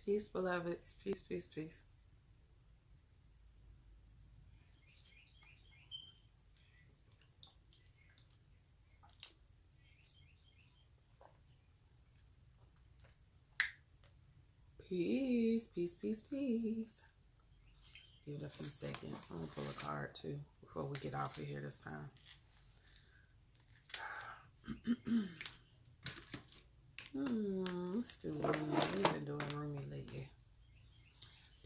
Peace, beloveds. Peace, peace, peace. Peace, peace, peace, peace. Give it a few seconds. I'm going to pull a card too before we get off of here this time. Let's do roomy. We've been doing roomy lately.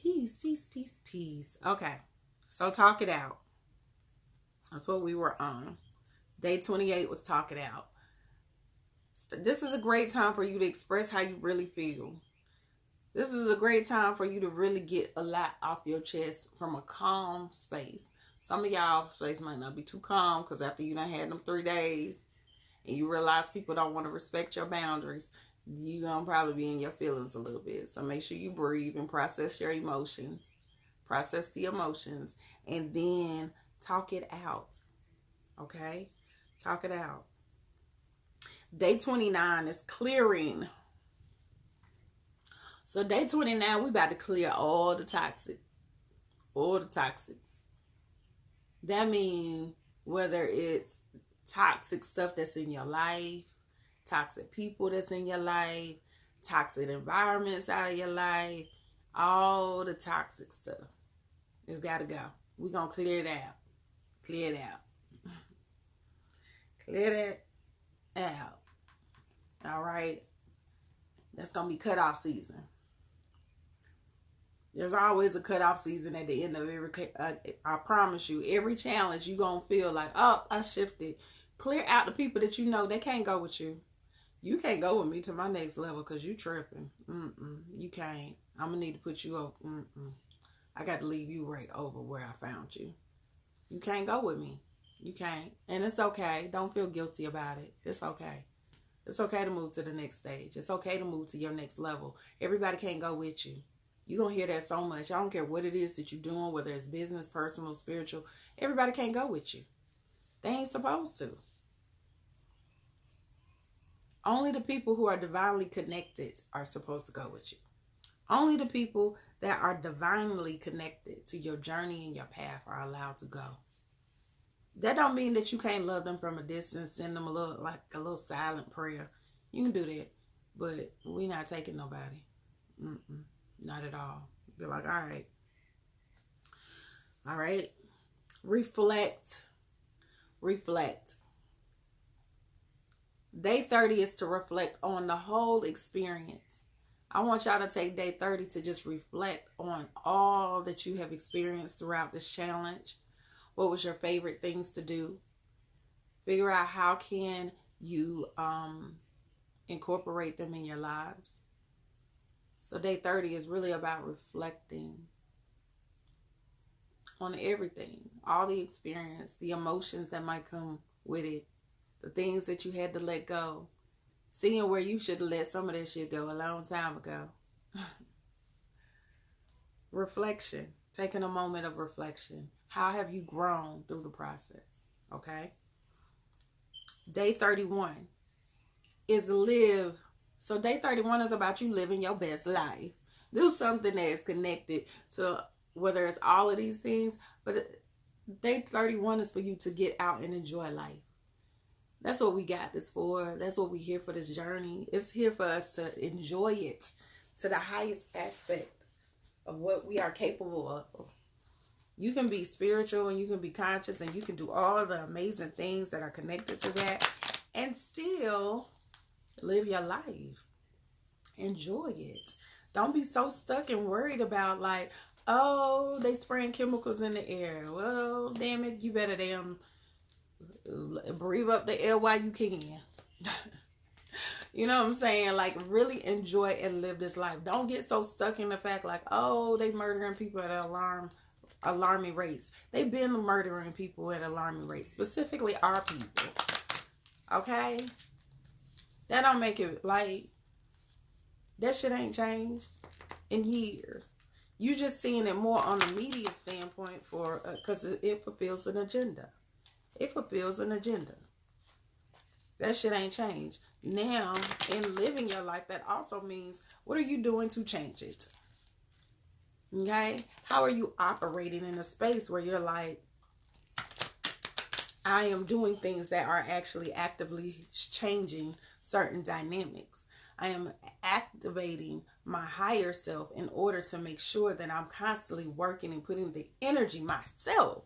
Peace, peace, peace, peace. Okay. So talk it out. That's what we were on. Day 28 was talk it out. This is a great time for you to express how you really feel. This is a great time for you to really get a lot off your chest from a calm space. Some of y'all space might not be too calm because after you done had them 3 days and you realize people don't want to respect your boundaries, you're going to probably be in your feelings a little bit. So make sure you breathe and process your emotions. Process the emotions and then talk it out. Okay? Talk it out. Day 29 is clearing. So day 29, we about to clear all the toxics. That means whether it's toxic stuff that's in your life, toxic people that's in your life, toxic environments out of your life, all the toxic stuff. It's got to go. We're going to clear it out. Clear it out. Clear that out. All right? That's going to be cutoff season. There's always a cutoff season at the end of every, I promise you, every challenge you're going to feel like, oh, I shifted. Clear out the people that you know they can't go with you. You can't go with me to my next level because you tripping. You can't. I'm going to need to put you up. I got to leave you right over where I found you. You can't go with me. You can't. And it's okay. Don't feel guilty about it. It's okay. It's okay to move to the next stage. It's okay to move to your next level. Everybody can't go with you. You're going to hear that so much. I don't care what it is that you're doing, whether it's business, personal, spiritual. Everybody can't go with you. They ain't supposed to. Only the people who are divinely connected are supposed to go with you. Only the people that are divinely connected to your journey and your path are allowed to go. That don't mean that you can't love them from a distance, send them a little silent prayer. You can do that, but we're not taking nobody. Not at all. Be like, all right. Reflect. Day 30 is to reflect on the whole experience. I want y'all to take day 30 to just reflect on all that you have experienced throughout this challenge. What was your favorite things to do? Figure out how can you incorporate them in your lives. So day 30 is really about reflecting on everything, all the experience, the emotions that might come with it, the things that you had to let go, seeing where you should have let some of that shit go a long time ago. Reflection, taking a moment of reflection. How have you grown through the process? Okay. Day 31 is live. So day 31 is about you living your best life. Do something that is connected to whether it's all of these things, but day 31 is for you to get out and enjoy life. That's what we got this for. That's what we're here for, this journey. It's here for us to enjoy it to the highest aspect of what we are capable of. You can be spiritual and you can be conscious and you can do all the amazing things that are connected to that and still live your life. Enjoy it. Don't be so stuck and worried about like, oh, they spraying chemicals in the air. Well, damn it, you better damn breathe up the air while you can. You know what I'm saying? Like, really enjoy and live this life. Don't get so stuck in the fact like, oh, they murdering people at alarming rates. They've been murdering people at alarming rates, specifically our people. Okay? That don't make it like, that shit ain't changed in years. You just seeing it more on the media standpoint because it fulfills an agenda. It fulfills an agenda. That shit ain't changed. Now, in living your life, that also means, what are you doing to change it? Okay? How are you operating in a space where you're like, I am doing things that are actually actively changing certain dynamics. I am activating my higher self in order to make sure that I'm constantly working and putting the energy myself.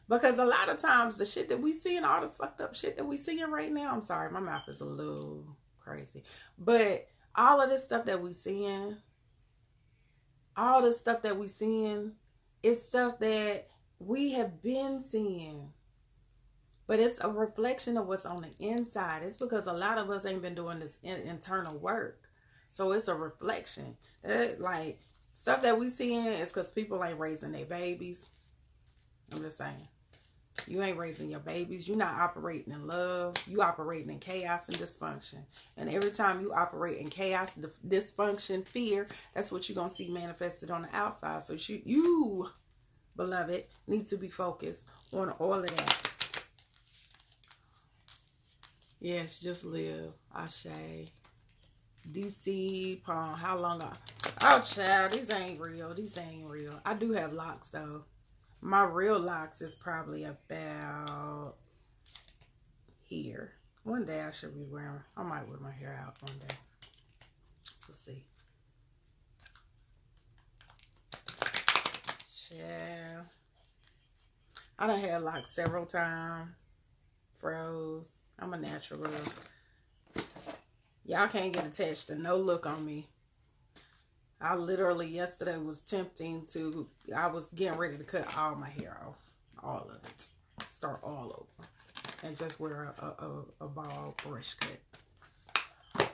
Because a lot of times the shit that we see and all this fucked up shit that we seeing right now, I'm sorry, my mouth is a little crazy. But all of this stuff that we seeing, all the stuff that we seeing, is stuff that we have been seeing. But it's a reflection of what's on the inside. It's because a lot of us ain't been doing this internal work. So it's a reflection. Like, stuff that we seeing is because people ain't raising their babies. I'm just saying. You ain't raising your babies. You're not operating in love. You operating in chaos and dysfunction. And every time you operate in chaos, dysfunction, fear, that's what you're going to see manifested on the outside. So you, beloved, need to be focused on all of that. Yes, just live. Ashe. DC, Palm. How long? Oh, child, these ain't real. These ain't real. I do have locks, though. My real locks is probably about here. One day I should be wearing, I might wear my hair out one day. Let's see. Yeah. I done had locks several times. Froze. I'm a natural girl. Y'all can't get attached to no look on me. I literally yesterday was I was getting ready to cut all my hair off. All of it. Start all over. And just wear a bald brush cut.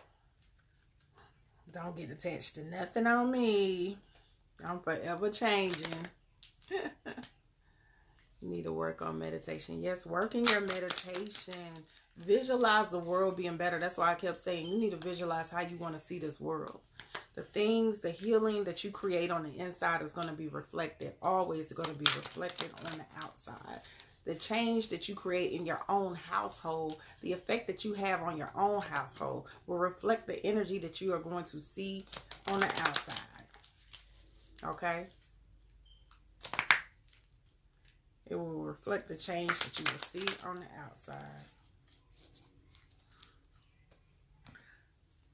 Don't get attached to nothing on me. I'm forever changing. Need to work on meditation. Yes, working your meditation. Visualize the world being better. That's why I kept saying you need to visualize how you want to see this world. The things, the healing that you create on the inside is going to be reflected. Always going to be reflected on the outside. The change that you create in your own household, the effect that you have on your own household will reflect the energy that you are going to see on the outside. Okay? It will reflect the change that you will see on the outside.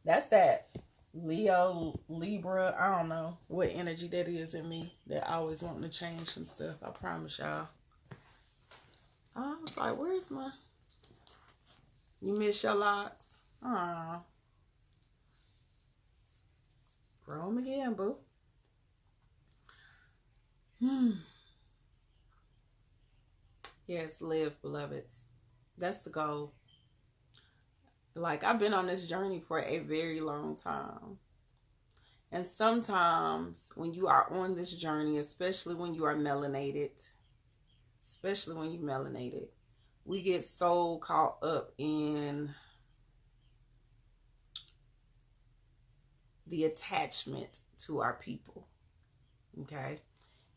That's that Leo, Libra, I don't know what energy that is in me that always wanting to change some stuff. I promise y'all. I was like, where's my... You miss your locks? Aw. Grow them again, boo. Yes, live, beloveds. That's the goal. Like, I've been on this journey for a very long time. And sometimes when you are on this journey, especially when you are melanated, we get so caught up in the attachment to our people. Okay?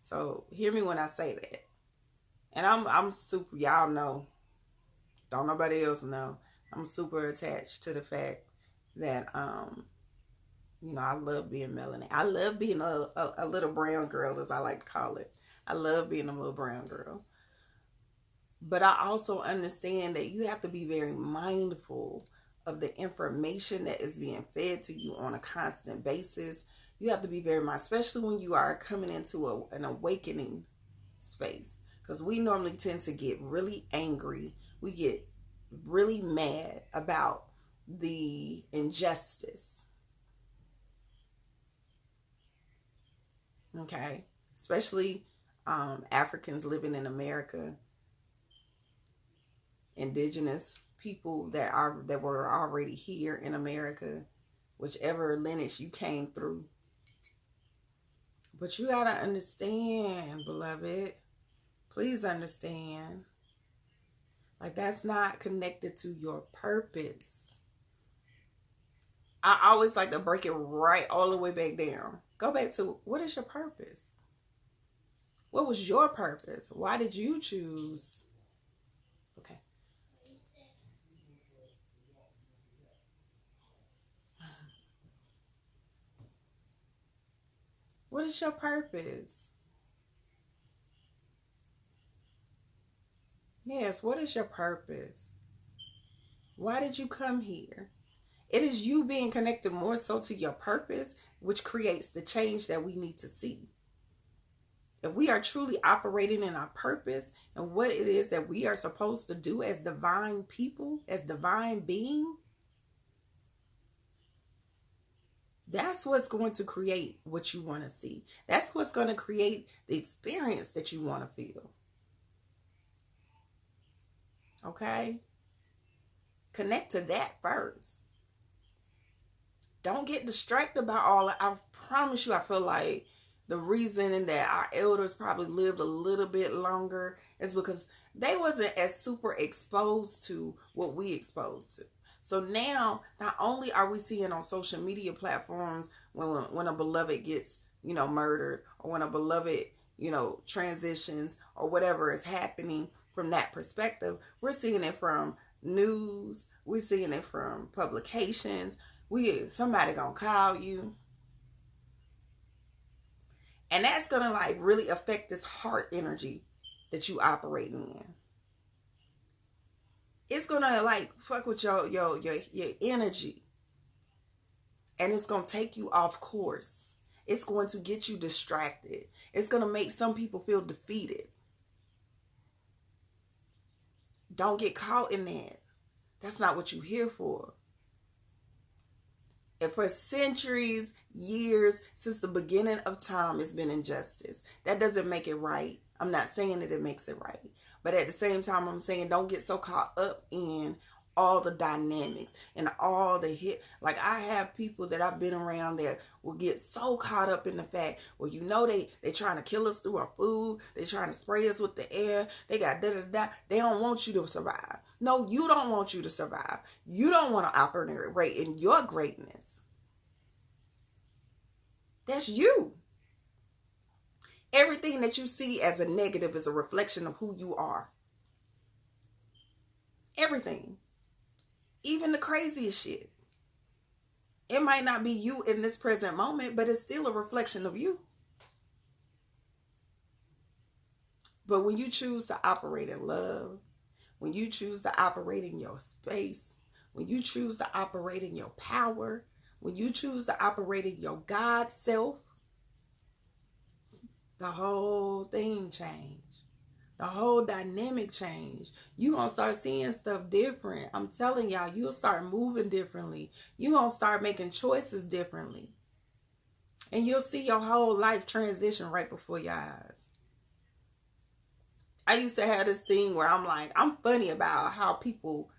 So hear me when I say that. And I'm super, y'all know, don't nobody else know, I'm super attached to the fact that you know, I love being melanated. I love being a little brown girl, as I like to call it. I love being a little brown girl. But I also understand that you have to be very mindful of the information that is being fed to you on a constant basis. You have to be very mindful, especially when you are coming into an awakening space. Because we normally tend to get really angry. We get really mad about the injustice. Okay? Especially Africans living in America. Indigenous people that were already here in America, whichever lineage you came through. But you gotta understand, beloved. Please understand. Like, that's not connected to your purpose. I always like to break it right all the way back down. Go back to, what is your purpose? What was your purpose? Why did you choose? Okay. What is your purpose? Yes, what is your purpose? Why did you come here? It is you being connected more so to your purpose, which creates the change that we need to see. If we are truly operating in our purpose and what it is that we are supposed to do as divine people, as divine beings, that's what's going to create what you want to see. That's what's going to create the experience that you want to feel. Okay? Connect to that first. Don't get distracted by all that. I promise you, I feel like the reason that our elders probably lived a little bit longer is because they wasn't as super exposed to what we exposed to. So now, not only are we seeing on social media platforms when a beloved gets, murdered, or when a beloved, transitions, or whatever is happening from that perspective, we're seeing it from news, we're seeing it from publications. Somebody gonna call you. And that's gonna really affect this heart energy that you operating in. It's gonna fuck with your energy. And it's gonna take you off course. It's going to get you distracted. It's gonna make some people feel defeated. Don't get caught in that. That's not what you're here for. And for centuries, years, since the beginning of time, it's been injustice. That doesn't make it right. I'm not saying that it makes it right. But at the same time, I'm saying don't get so caught up in all the dynamics and all the hit. Like, I have people that I've been around that will get so caught up in the fact, well, they trying to kill us through our food. They trying to spray us with the air. They got da-da-da. They don't want you to survive. No, you don't want you to survive. You don't want to operate in your greatness. That's you. Everything that you see as a negative is a reflection of who you are. Everything. Even the craziest shit. It might not be you in this present moment, but it's still a reflection of you. But when you choose to operate in love, when you choose to operate in your space, when you choose to operate in your power, when you choose to operate in your God self, the whole thing changed. The whole dynamic changed. You're going to start seeing stuff different. I'm telling y'all, you'll start moving differently. You're going to start making choices differently. And you'll see your whole life transition right before your eyes. I used to have this thing where I'm funny about how people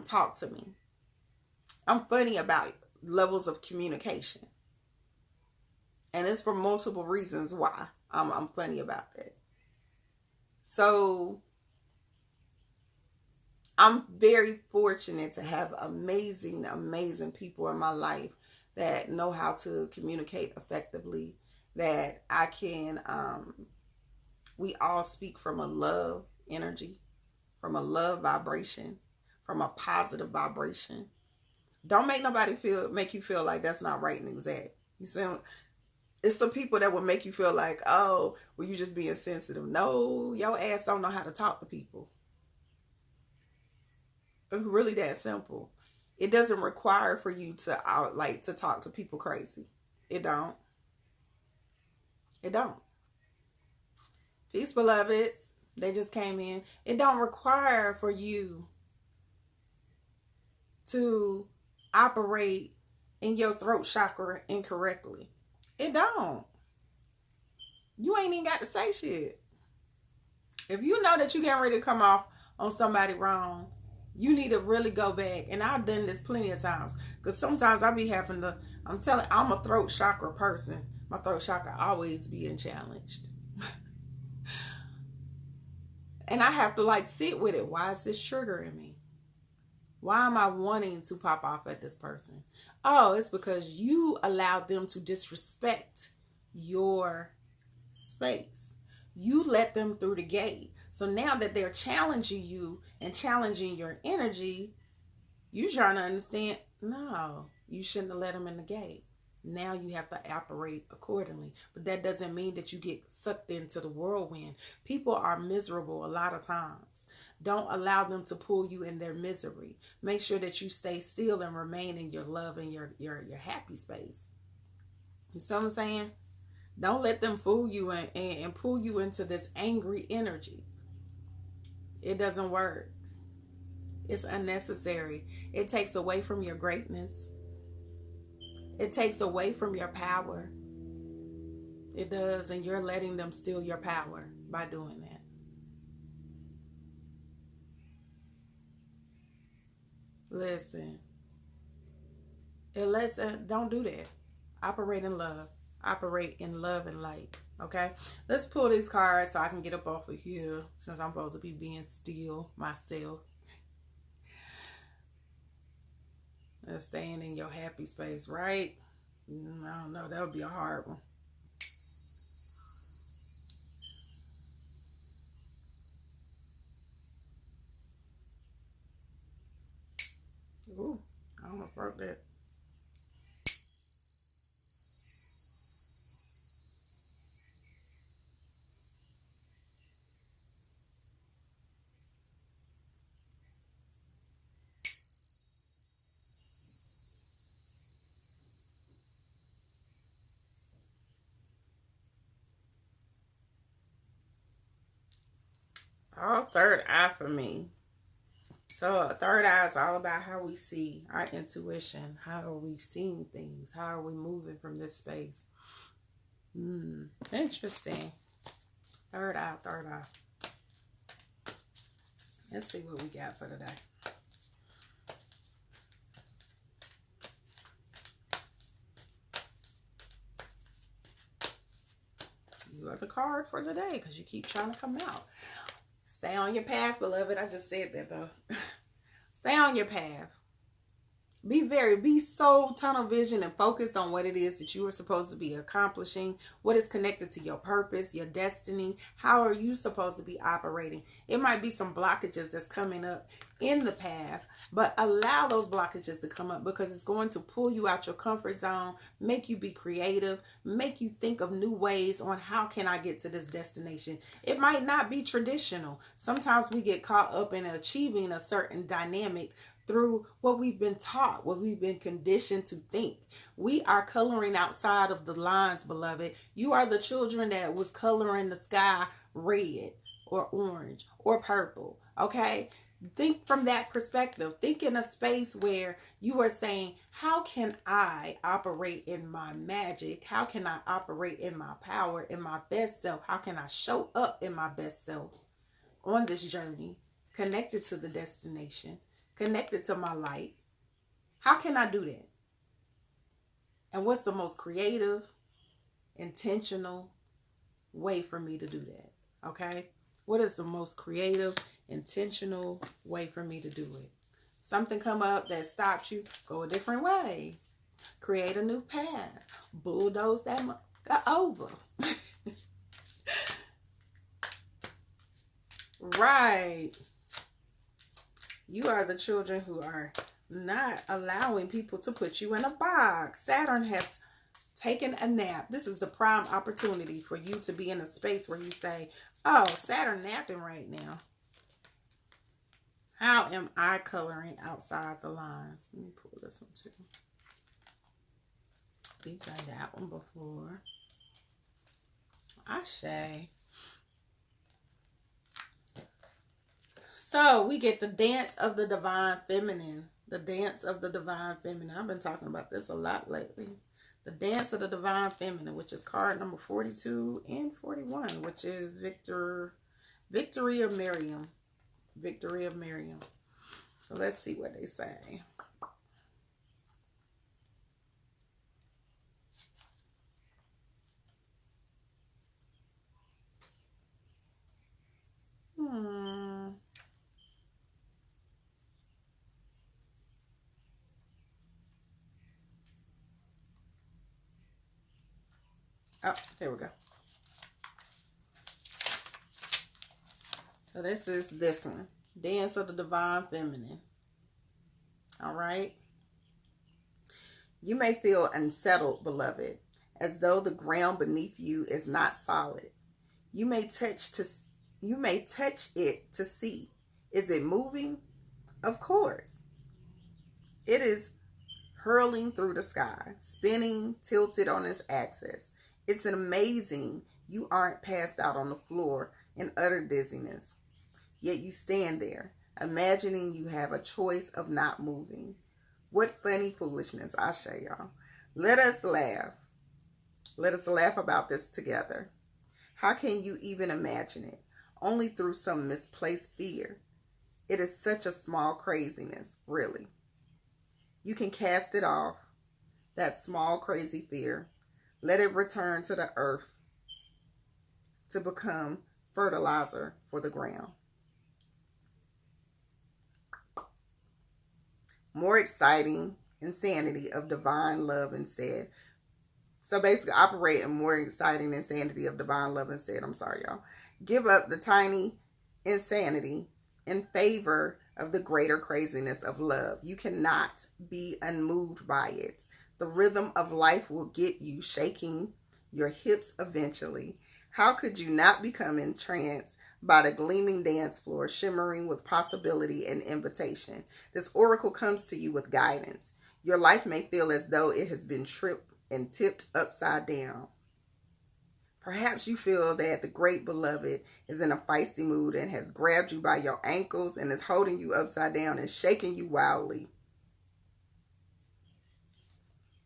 talk to me. I'm funny about levels of communication. And it's for multiple reasons why I'm funny about that. So I'm very fortunate to have amazing, amazing people in my life that know how to communicate effectively, that I can, we all speak from a love energy, from a love vibration, from a positive vibration. Don't make nobody make you feel like that's not right and exact. You see, it's some people that will make you feel like, oh, well, you just being sensitive. No, your ass don't know how to talk to people. It's really that simple. It doesn't require for you to talk to people crazy. It don't. It don't. Peace, beloveds. They just came in. It don't require for you to operate in your throat chakra incorrectly. It don't. You ain't even got to say shit. If you know that you getting ready to come off on somebody wrong, you need to really go back. And I've done this plenty of times. Because sometimes I be having to, I'm a throat chakra person. My throat chakra always being challenged. And I have to sit with it. Why is this triggering me? Why am I wanting to pop off at this person? Oh, it's because you allowed them to disrespect your space. You let them through the gate. So now that they're challenging you and challenging your energy, you're trying to understand, no, you shouldn't have let them in the gate. Now you have to operate accordingly. But that doesn't mean that you get sucked into the whirlwind. People are miserable a lot of times. Don't allow them to pull you in their misery. Make sure that you stay still and remain in your love and your happy space. You see what I'm saying? Don't let them fool you and pull you into this angry energy. It doesn't work. It's unnecessary. It takes away from your greatness. It takes away from your power. It does, and you're letting them steal your power by doing that. Listen, don't do that. Operate in love. Operate in love and light. Okay? Let's pull these cards so I can get up off of here since I'm supposed to be being still myself. Staying in your happy space, right? I don't know. That would be a hard one. Ooh, I almost broke that. Oh, third eye for me. So third eye is all about how we see, our intuition. How are we seeing things? How are we moving from this space? Interesting. Third eye, third eye. Let's see what we got for today. You are the card for the day because you keep trying to come out. Stay on your path, beloved. I just said that though. Stay on your path. Be so tunnel vision and focused on what it is that you are supposed to be accomplishing, what is connected to your purpose, your destiny. How are you supposed to be operating? It might be some blockages that's coming up in the path, but allow those blockages to come up because it's going to pull you out your comfort zone, make you be creative, make you think of new ways on how can I get to this destination. It might not be traditional. Sometimes we get caught up in achieving a certain dynamic through what we've been taught, what we've been conditioned to think. We are coloring outside of the lines, beloved. You are the children that was coloring the sky red or orange or purple, okay? Think from that perspective. Think in a space where you are saying, how can I operate in my magic? How can I operate in my power, in my best self? How can I show up in my best self on this journey, connected to the destination, connected to my light? How can I do that? And what's the most creative, intentional way for me to do that? Okay? What is the most creative, intentional way for me to do it? Something come up that stops you, go a different way. Create a new path. Bulldoze that over. Right. You are the children who are not allowing people to put you in a box. Saturn has taken a nap. This is the prime opportunity for you to be in a space where you say, oh, Saturn napping right now. How am I coloring outside the lines? Let me pull this one too. We've done that one before. Ashe. So we get the dance of the divine feminine. The dance of the divine feminine. I've been talking about this a lot lately. The dance of the divine feminine, which is card number 42 and 41, which is Victory of Miriam. Victory of Miriam. So let's see what they say. Oh, there we go. So this is this one. Dance of the Divine Feminine. All right. You may feel unsettled, beloved, as though the ground beneath you is not solid. You may touch it to see. Is it moving? Of course. It is hurling through the sky, spinning, tilted on its axis. It's amazing you aren't passed out on the floor in utter dizziness. Yet you stand there, imagining you have a choice of not moving. What funny foolishness, I show y'all. Let us laugh. Let us laugh about this together. How can you even imagine it? Only through some misplaced fear. It is such a small craziness, really. You can cast it off, that small crazy fear. Let it return to the earth to become fertilizer for the ground. More exciting insanity of divine love instead. So basically, operate in more exciting insanity of divine love instead. I'm sorry, y'all. Give up the tiny insanity in favor of the greater craziness of love. You cannot be unmoved by it. The rhythm of life will get you shaking your hips eventually. How could you not become entranced by the gleaming dance floor, shimmering with possibility and invitation? This oracle comes to you with guidance. Your life may feel as though it has been tripped and tipped upside down. Perhaps you feel that the great beloved is in a feisty mood and has grabbed you by your ankles and is holding you upside down and shaking you wildly,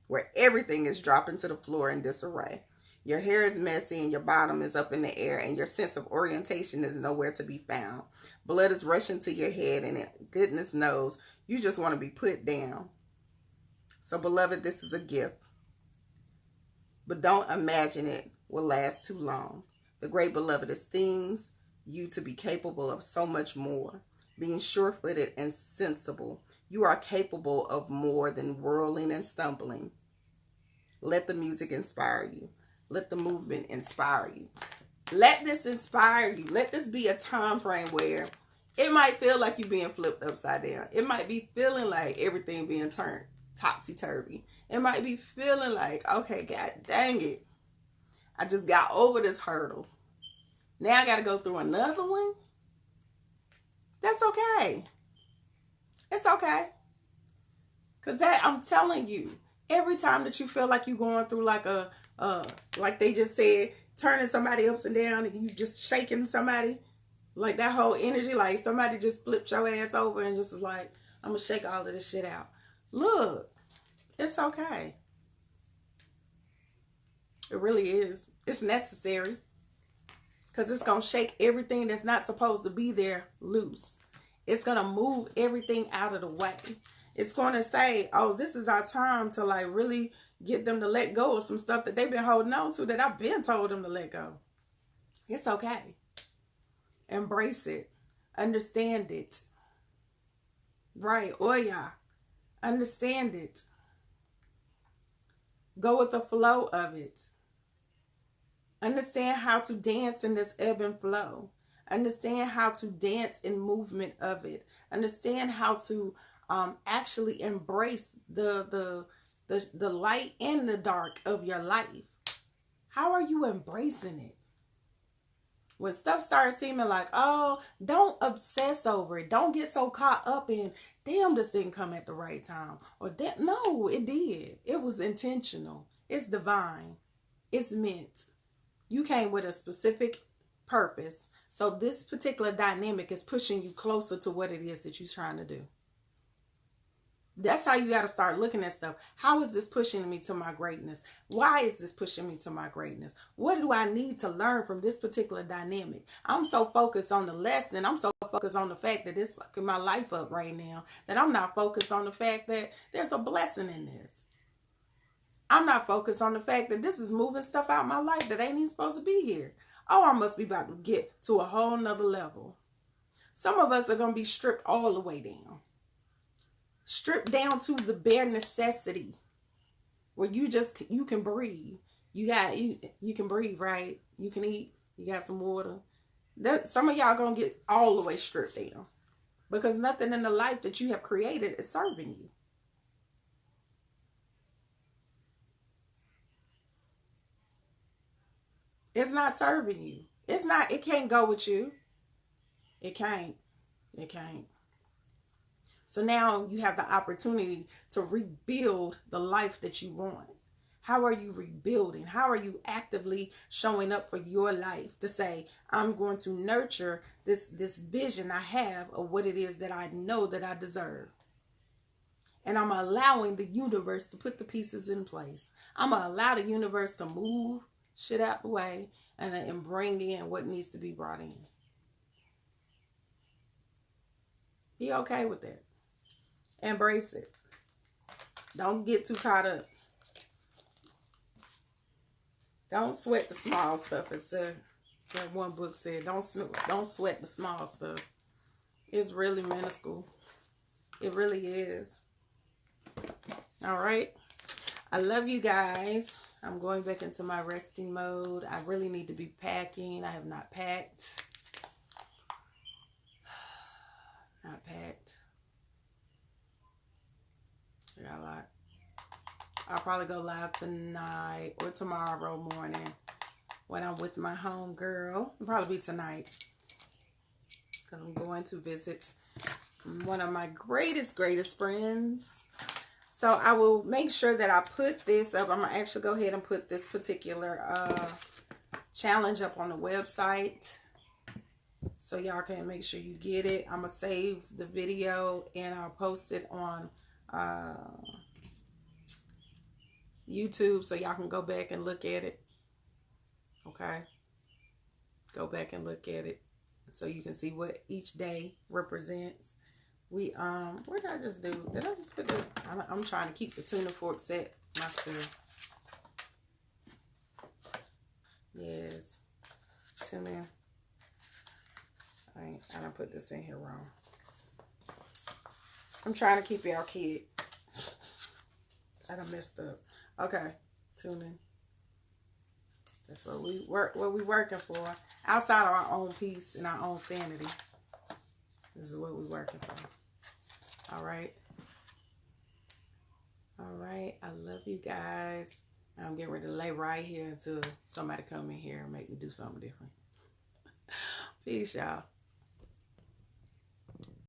where everything is dropping to the floor in disarray. Your hair is messy and your bottom is up in the air and your sense of orientation is nowhere to be found. Blood is rushing to your head and goodness knows you just want to be put down. So beloved, this is a gift. But don't imagine it will last too long. The great beloved esteems you to be capable of so much more. Being sure-footed and sensible, you are capable of more than whirling and stumbling. Let the music inspire you. Let the movement inspire you. Let this inspire you. Let this be a time frame where it might feel like you're being flipped upside down. It might be feeling like everything being turned topsy-turvy. It might be feeling like, okay, God dang it, I just got over this hurdle. Now I got to go through another one. That's okay. It's okay. Because that, I'm telling you, every time that you feel like you're going through like like they just said, turning somebody ups and down and you just shaking somebody, like that whole energy, like somebody just flipped your ass over and just was like, I'm going to shake all of this shit out. Look, it's okay. It really is. It's necessary. Because it's going to shake everything that's not supposed to be there loose. It's going to move everything out of the way. It's going to say, oh, this is our time to like really get them to let go of some stuff that they've been holding on to that I've been told them to let go. It's okay. Embrace it. Understand it. Right. Oh, yeah. Understand it. Go with the flow of it. Understand how to dance in this ebb and flow. Understand how to dance in movement of it. Understand how to actually embrace the light and the dark of your life. How are you embracing it? When stuff starts seeming like, oh, don't obsess over it. Don't get so caught up in, damn, this didn't come at the right time. Or, no, it did. It was intentional. It's divine. It's meant. You came with a specific purpose. So this particular dynamic is pushing you closer to what it is that you're trying to do. That's how you got to start looking at stuff. How is this pushing me to my greatness? Why is this pushing me to my greatness? What do I need to learn from this particular dynamic? I'm so focused on the lesson. I'm so focused on the fact that it's fucking my life up right now that I'm not focused on the fact that there's a blessing in this. I'm not focused on the fact that this is moving stuff out of my life that ain't even supposed to be here. Oh, I must be about to get to a whole nother level. Some of us are going to be stripped all the way down. Stripped down to the bare necessity where you can breathe. You can breathe, right? You can eat. You got some water. Some of y'all going to get all the way stripped down because nothing in the life that you have created is serving you. It's not serving you. It can't go with you. It can't. It can't. So now you have the opportunity to rebuild the life that you want. How are you rebuilding? How are you actively showing up for your life to say, I'm going to nurture this vision I have of what it is that I know that I deserve. And I'm allowing the universe to put the pieces in place. I'm going to allow the universe to move shit out the way and bring in what needs to be brought in. Be okay with that. Embrace it. Don't get too caught up. Don't sweat the small stuff. It's that one book said, don't sweat the small stuff. It's really minuscule. It really is. All right. I love you guys. I'm going back into my resting mode. I really need to be packing. I have not packed. Not packed. I got a lot. I'll probably go live tonight or tomorrow morning when I'm with my home girl. It'll probably be tonight because I'm going to visit one of my greatest friends. So I will make sure that I put this up. I'm going to actually go ahead and put this particular challenge up on the website so y'all can make sure you get it. I'm going to save the video and I'll post it on YouTube so y'all can go back and look at it. Okay? Go back and look at it so you can see what each day represents. What did I just do? Did I just put the, I'm trying to keep the tuna fork set myself. Yes. Tuna. I done put this in here wrong. I'm trying to keep y'all kid. I done messed up. Okay. Tune in. That's what we working for. Outside of our own peace and our own sanity. This is what we're working for. All right. All right. I love you guys. I'm getting ready to lay right here until somebody come in here and make me do something different. Peace, y'all.